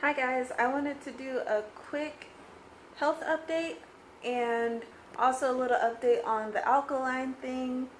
Hi guys, I wanted to do a quick health update and also a little update on the alkaline thing.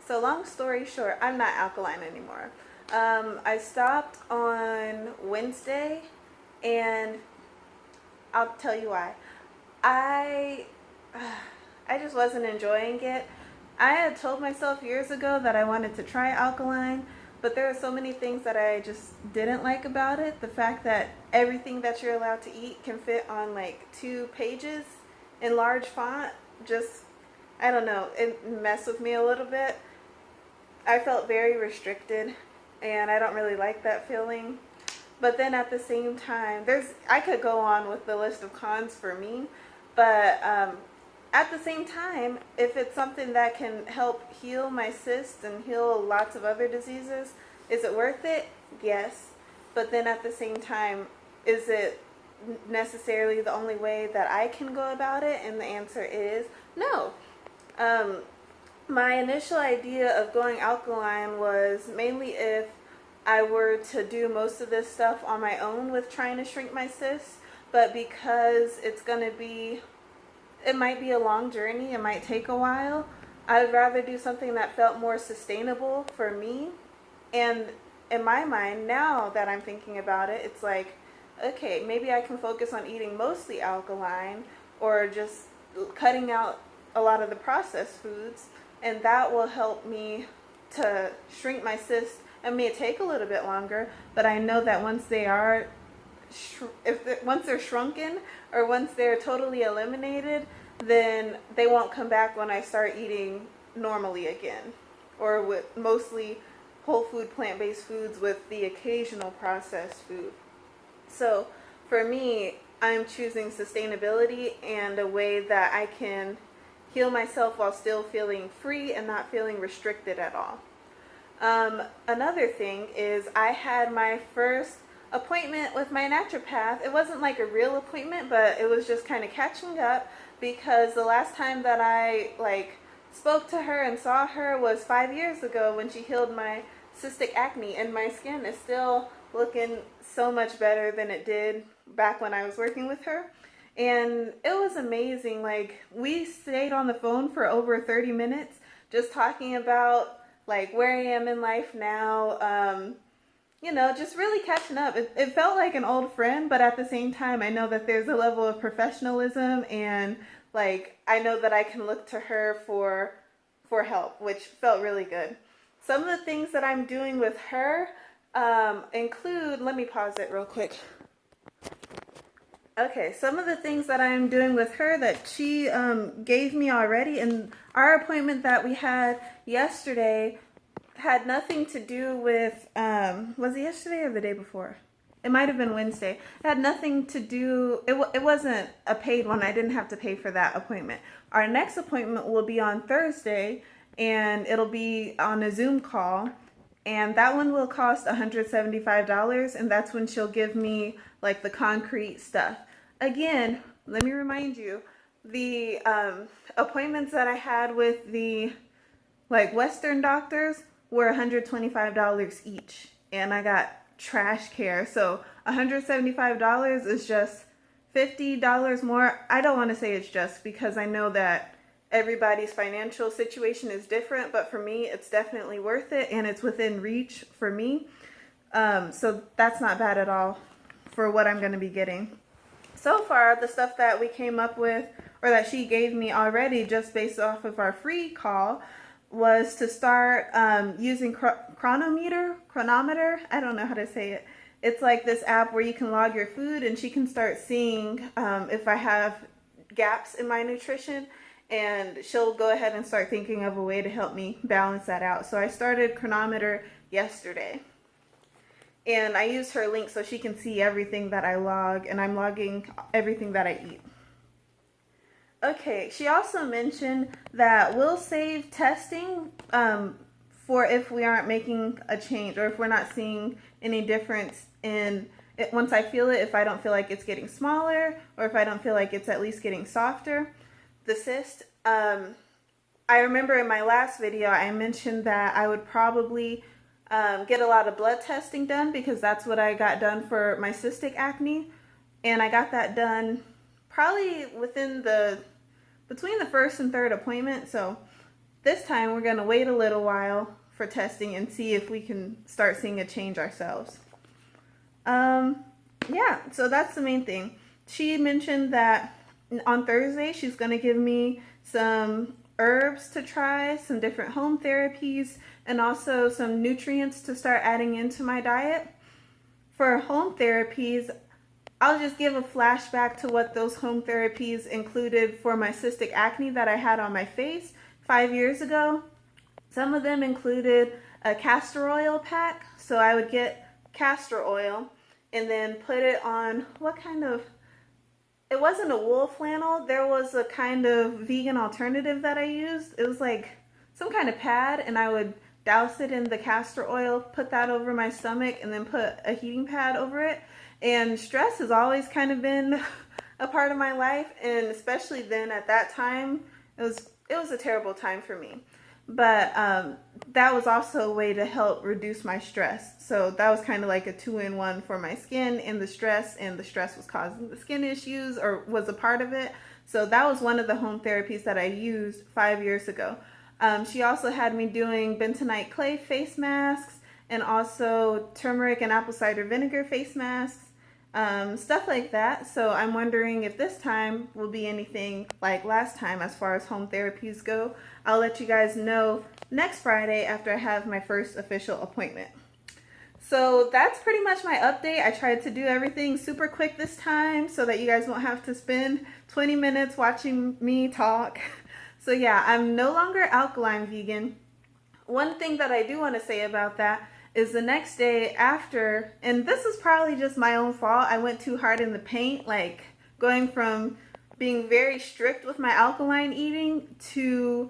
So long story short, I'm not alkaline anymore. I stopped on Wednesday and I'll tell you why. I I just wasn't enjoying it. I had told myself years ago that I wanted to try alkaline, but there are so many things that I just didn't like about it. The fact that everything that you're allowed to eat can fit on like 2 pages in large font, just, I don't know, it messed with me a little bit. I felt very restricted, and I don't really like that feeling. But then at the same time, I could go on with the list of cons for me, but at the same time, if it's something that can help heal my cysts and heal lots of other diseases, is it worth it? Yes. But then at the same time, is it necessarily the only way that I can go about it? And the answer is no. Um, my initial idea of going alkaline was mainly if I were to do most of this stuff on my own with trying to shrink my cysts, but because it might be a long journey, it might take a while, I would rather do something that felt more sustainable for me. And in my mind, now that I'm thinking about it, it's like, okay, maybe I can focus on eating mostly alkaline or just cutting out a lot of the processed foods, and that will help me to shrink my cysts. It may take a little bit longer, but I know that once once they're shrunken or once they're totally eliminated, then they won't come back when I start eating normally again, or with mostly whole food plant-based foods with the occasional processed food. So for me, I'm choosing sustainability and a way that I can heal myself while still feeling free and not feeling restricted at all. Another thing is I had my first appointment with my naturopath. It wasn't like a real appointment, but it was just kind of catching up, because the last time that I spoke to her and saw her was 5 years ago when she healed my cystic acne, and my skin is still looking so much better than it did back when I was working with her. And it was amazing. Like, we stayed on the phone for over 30 minutes just talking about where I am in life now, just really catching up. It felt like an old friend, but at the same time, I know that there's a level of professionalism, and I know that I can look to her for help, which felt really good. Some of the things that I'm doing with her include, let me pause it real quick. Okay, some of the things that I'm doing with her that she gave me already, and our appointment that we had yesterday had nothing to do with, was it yesterday or the day before? It might have been Wednesday. It had nothing to do, it wasn't a paid one. I didn't have to pay for that appointment. Our next appointment will be on Thursday, and it'll be on a Zoom call. And that one will cost $175, and that's when she'll give me the concrete stuff. Again, let me remind you, the appointments that I had with the Western doctors were $125 each, and I got trash care. So $175 is just $50 more. I don't want to say it's just, because I know that everybody's financial situation is different, but for me, it's definitely worth it, and it's within reach for me. So that's not bad at all for what I'm going to be getting. So far, the stuff that we came up with, or that she gave me already just based off of our free call, was to start using chronometer, I don't know how to say it. It's like this app where you can log your food, and she can start seeing if I have gaps in my nutrition, and she'll go ahead and start thinking of a way to help me balance that out. So I started chronometer yesterday, and I used her link so she can see everything that I log, and I'm logging everything that I eat. Okay, she also mentioned that we'll save testing for if we aren't making a change, or if we're not seeing any difference in it once I feel it, if I don't feel like it's getting smaller, or if I don't feel like it's at least getting softer. The cyst, I remember in my last video I mentioned that I would probably get a lot of blood testing done, because that's what I got done for my cystic acne. And I got that done probably between the first and third appointment. So this time we're going to wait a little while for testing and see if we can start seeing a change ourselves. Yeah, so that's the main thing. She mentioned that on Thursday she's going to give me some herbs to try, some different home therapies, and also some nutrients to start adding into my diet. For home therapies, I'll just give a flashback to what those home therapies included for my cystic acne that I had on my face 5 years ago. Some of them included a castor oil pack. So I would get castor oil and then put it on it wasn't a wool flannel. There was a kind of vegan alternative that I used. It was like some kind of pad, and I would douse it in the castor oil, put that over my stomach, and then put a heating pad over it. And stress has always kind of been a part of my life, and especially then at that time, it was a terrible time for me. But that was also a way to help reduce my stress. So that was kind of like a 2-in-1 for my skin and the stress was causing the skin issues, or was a part of it. So that was one of the home therapies that I used 5 years ago. She also had me doing bentonite clay face masks, and also turmeric and apple cider vinegar face masks. Stuff like that. So I'm wondering if this time will be anything like last time as far as home therapies go. I'll let you guys know next Friday after I have my first official appointment. So that's pretty much my update. I tried to do everything super quick this time so that you guys won't have to spend 20 minutes watching me talk. So yeah, I'm no longer alkaline vegan. One thing that I do want to say about that is the next day after, and this is probably just my own fault, I went too hard in the paint, like going from being very strict with my alkaline eating to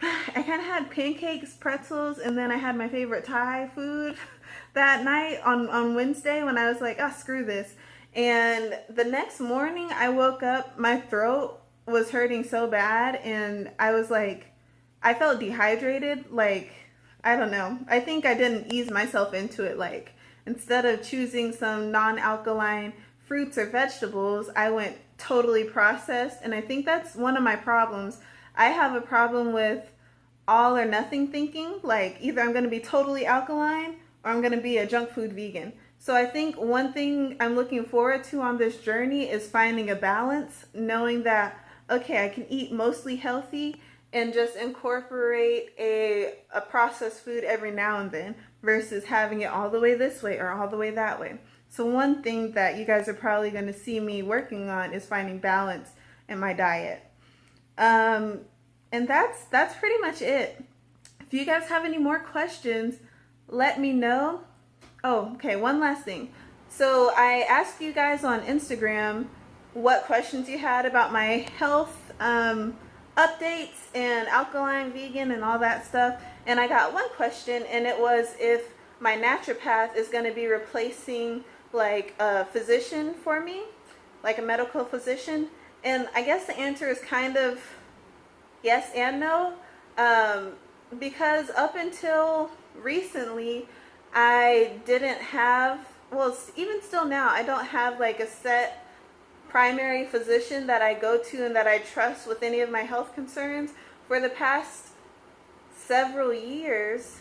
I kind of had pancakes, pretzels, and then I had my favorite Thai food that night on Wednesday when I was like, oh, screw this. And the next morning I woke up, my throat was hurting so bad, and I was like, I felt dehydrated, like, I don't know. I think I didn't ease myself into it. Like, instead of choosing some non-alkaline fruits or vegetables, I went totally processed. And I think that's one of my problems. I have a problem with all or nothing thinking. Like, either I'm going to be totally alkaline or I'm going to be a junk food vegan. So I think one thing I'm looking forward to on this journey is finding a balance, knowing that, okay, I can eat mostly healthy and just incorporate a processed food every now and then versus having it all the way this way or all the way that way. So one thing that you guys are probably going to see me working on is finding balance in my diet. And that's pretty much it. If you guys have any more questions, let me know. Oh, okay, one last thing. So I asked you guys on Instagram what questions you had about my health updates and alkaline vegan and all that stuff, and I got one question, and it was if my naturopath is going to be replacing like a physician for me, like a medical physician. And I guess the answer is kind of yes and no, because up until recently I didn't have, well, even still now, I don't have like a set primary physician that I go to and that I trust with any of my health concerns. For the past several years,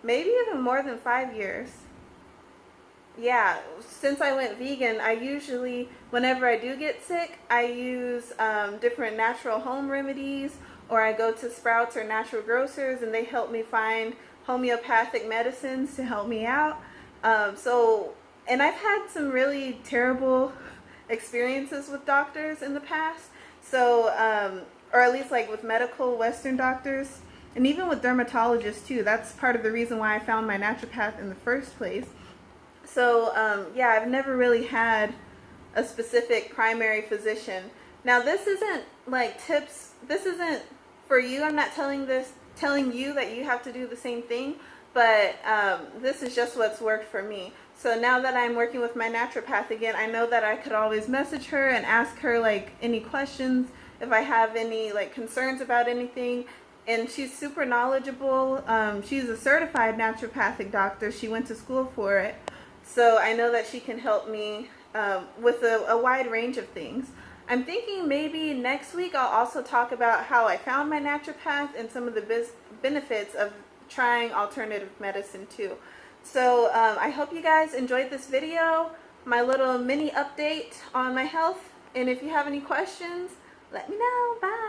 maybe even more than 5 years. Yeah, since I went vegan, I usually, whenever I do get sick, I use different natural home remedies, or I go to Sprouts or Natural Grocers and they help me find homeopathic medicines to help me out. And I've had some really terrible experiences with doctors in the past, so or at least like with medical Western doctors, and even with dermatologists too. That's part of the reason why I found my naturopath in the first place. So yeah, I've never really had a specific primary physician. Now this isn't like tips, this isn't for you. I'm not telling you that you have to do the same thing, but this is just what's worked for me. So now that I'm working with my naturopath again, I know that I could always message her and ask her like any questions if I have any like concerns about anything. and she's super knowledgeable. She's a certified naturopathic doctor. She went to school for it. So I know that she can help me with a wide range of things. I'm thinking maybe next week I'll also talk about how I found my naturopath and some of the benefits of trying alternative medicine too. So I hope you guys enjoyed this video, my little mini update on my health. And if you have any questions, let me know. Bye.